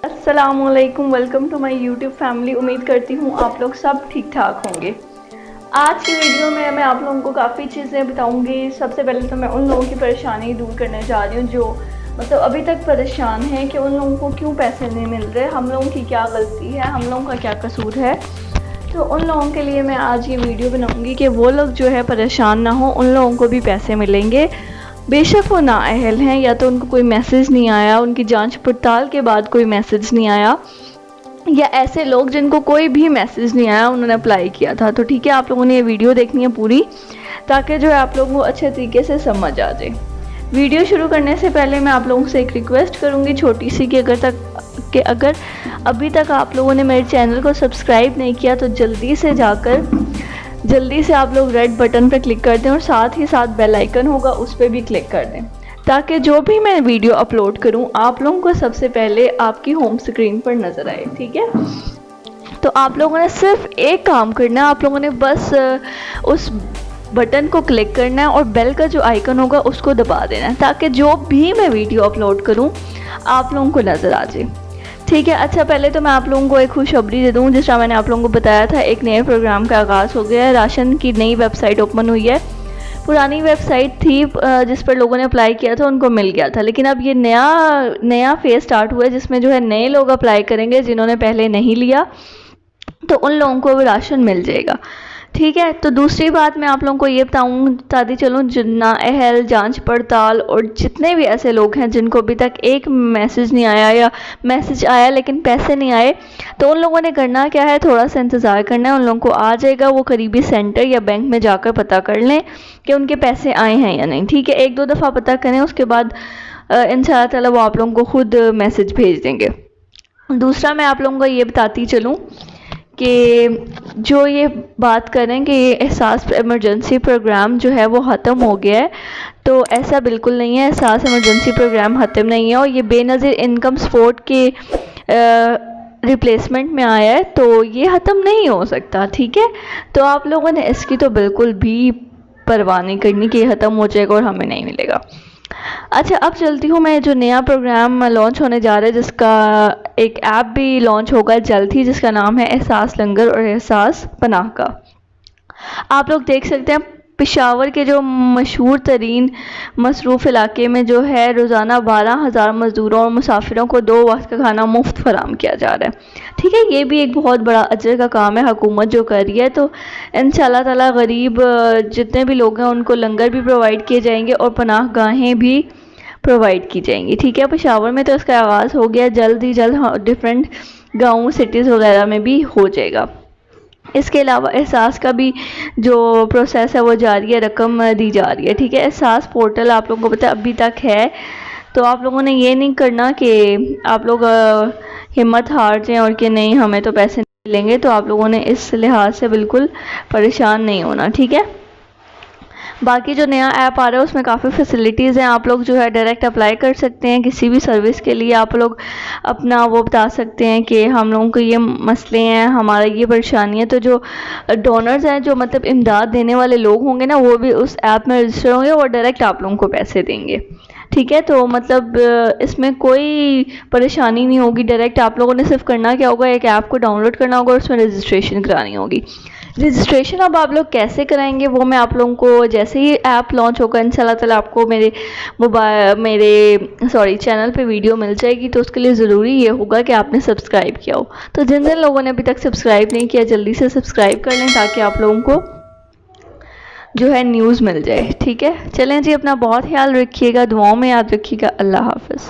अस्सलामुअलैकुम, welcome to my YouTube family. उम्मीद करती हूँ आप लोग सब ठीक ठाक होंगे। आज की वीडियो में मैं आप लोगों को काफ़ी चीज़ें बताऊंगी। सबसे पहले तो मैं उन लोगों की परेशानी दूर करने जा रही हूँ जो मतलब अभी तक परेशान हैं कि उन लोगों को क्यों पैसे नहीं मिल रहे, हम लोगों की क्या गलती है, हम लोगों का क्या कसूर है। तो उन लोगों के लिए मैं आज ये वीडियो बनाऊँगी कि वो लोग जो है परेशान ना हो, उन लोगों को भी पैसे मिलेंगे। बेशक वो नाअहल हैं या तो उनको कोई मैसेज नहीं आया, उनकी जांच पड़ताल के बाद कोई मैसेज नहीं आया, या ऐसे लोग जिनको कोई भी मैसेज नहीं आया उन्होंने अप्लाई किया था। तो ठीक है, आप लोगों ने ये वीडियो देखनी है पूरी, ताकि जो है आप लोगों को अच्छे तरीके से समझ आ जाए। वीडियो शुरू करने से पहले मैं आप लोगों से एक रिक्वेस्ट करूँगी छोटी सी कि अगर अभी तक आप लोगों ने मेरे चैनल को सब्सक्राइब नहीं किया तो जल्दी से आप लोग रेड बटन पर क्लिक कर दें और साथ ही साथ बेल आइकन होगा उस पर भी क्लिक कर दें, ताकि जो भी मैं वीडियो अपलोड करूं आप लोगों को सबसे पहले आपकी होम स्क्रीन पर नज़र आए। ठीक है, तो आप लोगों ने सिर्फ एक काम करना है, आप लोगों ने बस उस बटन को क्लिक करना है और बेल का जो आइकन होगा उसको दबा देना है, ताकि जो भी मैं वीडियो अपलोड करूं आप लोगों को नज़र आ जाए। ठीक है, अच्छा पहले तो मैं आप लोगों को एक खुशखबरी दे दूं। जिस तरह मैंने आप लोगों को बताया था, एक नए प्रोग्राम का आगाज़ हो गया है। राशन की नई वेबसाइट ओपन हुई है। पुरानी वेबसाइट थी जिस पर लोगों ने अप्लाई किया था उनको मिल गया था, लेकिन अब ये नया फेज़ स्टार्ट हुआ है जिसमें जो है नए लोग अप्लाई करेंगे जिन्होंने पहले नहीं लिया, तो उन लोगों को भी राशन मिल जाएगा। ठीक है, तो दूसरी बात मैं आप लोगों को ये बताती चलूँ, नाअहल, जांच पड़ताल और जितने भी ऐसे लोग हैं जिनको अभी तक एक मैसेज नहीं आया या मैसेज आया लेकिन पैसे नहीं आए, तो उन लोगों ने करना क्या है, थोड़ा सा इंतज़ार करना है। उन लोगों को आ जाएगा, वो करीबी सेंटर या बैंक में जाकर पता कर लें कि उनके पैसे आए हैं या नहीं। ठीक है, एक दो दफ़ा पता करें, उसके बाद इंशाअल्लाह ताला वो आप लोगों को खुद मैसेज भेज देंगे। दूसरा मैं आप लोगों को ये बताती चलूँ कि जो ये बात करें कि ये एहसास इमरजेंसी प्रोग्राम जो है वो ख़त्म हो गया है, तो ऐसा बिल्कुल नहीं है। एहसास इमरजेंसी प्रोग्राम ख़त्म नहीं है और ये बेनज़ीर इनकम सपोर्ट के रिप्लेसमेंट में आया है, तो ये ख़त्म नहीं हो सकता। ठीक है, तो आप लोगों ने इसकी तो बिल्कुल भी परवाह नहीं करनी कि ये ख़त्म हो जाएगा और हमें नहीं मिलेगा। अच्छा, अब चलती हूँ मैं जो नया प्रोग्राम लॉन्च होने जा रहा है, जिसका एक ऐप भी लॉन्च होगा जल्द ही, जिसका नाम है एहसास लंगर और एहसास पनाह का। आप लोग देख सकते हैं पेशावर के जो मशहूर तरीन मसरूफ़ इलाके में जो है रोज़ाना 12,000 मज़दूरों और मुसाफिरों को 2 वक्त का खाना मुफ्त फराम किया जा रहा है। ठीक है, ये भी एक बहुत बड़ा अजर का काम है हुकूमत जो कर रही है। तो इंशाअल्लाह ताला गरीब जितने भी लोग हैं उनको लंगर भी प्रोवाइड किए जाएंगे और पनाह गाहें भी प्रोवाइड की जाएंगी। ठीक है, पेशावर में तो इसका आगाज़ हो गया, जल्द ही जल्द डिफरेंट गाँव सिटीज़ वगैरह में भी हो जाएगा। इसके अलावा एहसास का भी जो प्रोसेस है वो जारी है, रकम दी जा रही है। ठीक है, एहसास पोर्टल आप लोगों को पता है अभी तक है, तो आप लोगों ने ये नहीं करना कि आप लोग हिम्मत हार जाएं और कि नहीं हमें तो पैसे नहीं मिलेंगे। तो आप लोगों ने इस लिहाज से बिल्कुल परेशान नहीं होना। ठीक है, बाकी जो नया ऐप आ रहा है उसमें काफ़ी फैसिलिटीज़ हैं। आप लोग जो है डायरेक्ट अप्लाई कर सकते हैं किसी भी सर्विस के लिए। आप लोग अपना वो बता सकते हैं कि हम लोगों को ये मसले हैं, हमारा ये परेशानी है। तो जो डोनर्स हैं, जो मतलब इमदाद देने वाले लोग होंगे ना, वो भी उस ऐप में रजिस्टर होंगे और डायरेक्ट आप लोगों को पैसे देंगे। ठीक है, तो मतलब इसमें कोई परेशानी नहीं होगी। डायरेक्ट आप लोगों ने सिर्फ करना क्या होगा, एक ऐप को डाउनलोड करना होगा और उसमें रजिस्ट्रेशन करानी होगी। रजिस्ट्रेशन अब आप लोग कैसे कराएंगे वो मैं आप लोगों को जैसे ही ऐप लॉन्च होगा इंशाल्लाह ताला आपको मेरे चैनल पे वीडियो मिल जाएगी। तो उसके लिए ज़रूरी ये होगा कि आपने सब्सक्राइब किया हो। तो जिन जिन लोगों ने अभी तक सब्सक्राइब नहीं किया जल्दी से सब्सक्राइब कर लें, ताकि आप लोगों को जो है न्यूज़ मिल जाए। ठीक है, चलें जी, अपना बहुत ख्याल रखिएगा, दुआओं में याद रखिएगा। अल्लाह हाफ़िज़।